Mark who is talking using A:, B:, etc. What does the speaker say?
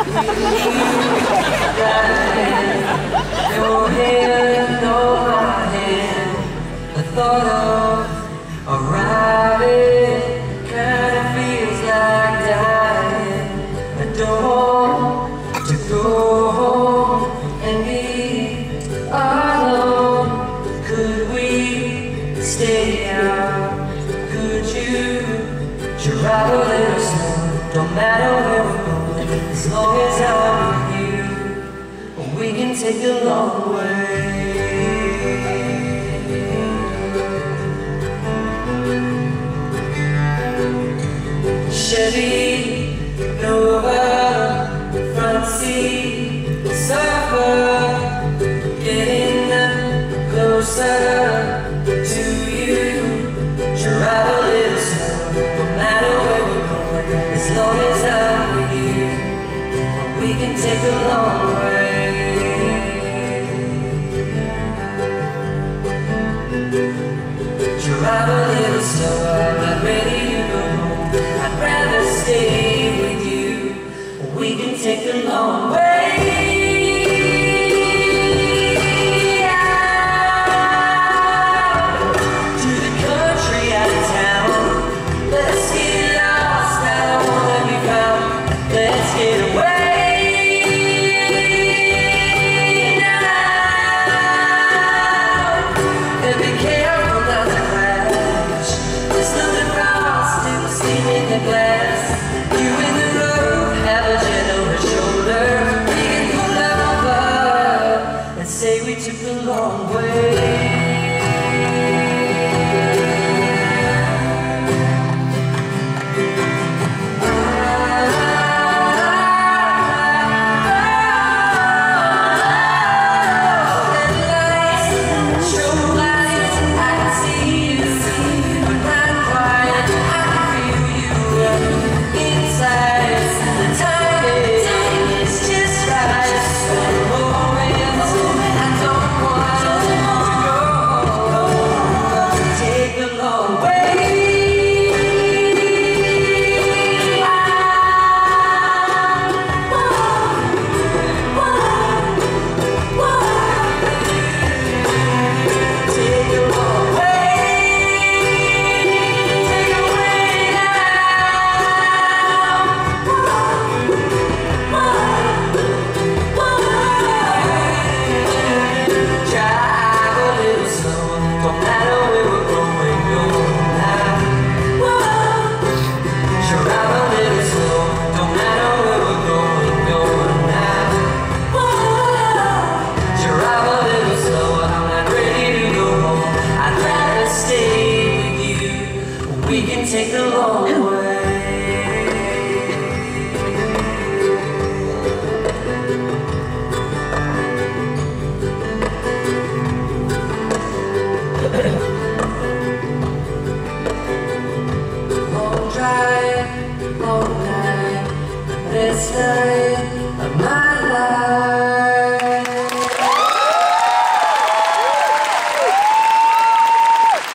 A: Your hand on my hand, the thought of arriving kinda feels like dying. I don't want to go home and be alone. Could we stay out? Could you drive a little slow? Don't matter where we're going, as long as I'm with you, we can take a long way. Chevy Nova, front seat, sofa, getting closer to you. Drive a little slow, no matter where we're going, as long as I'm with you, we can take a long way. Drive a little slow, I'm not ready to go home. I'd rather stay with you, we can take a long way. You in the road, have a gentle shoulder. We can pull over and say we took the long way.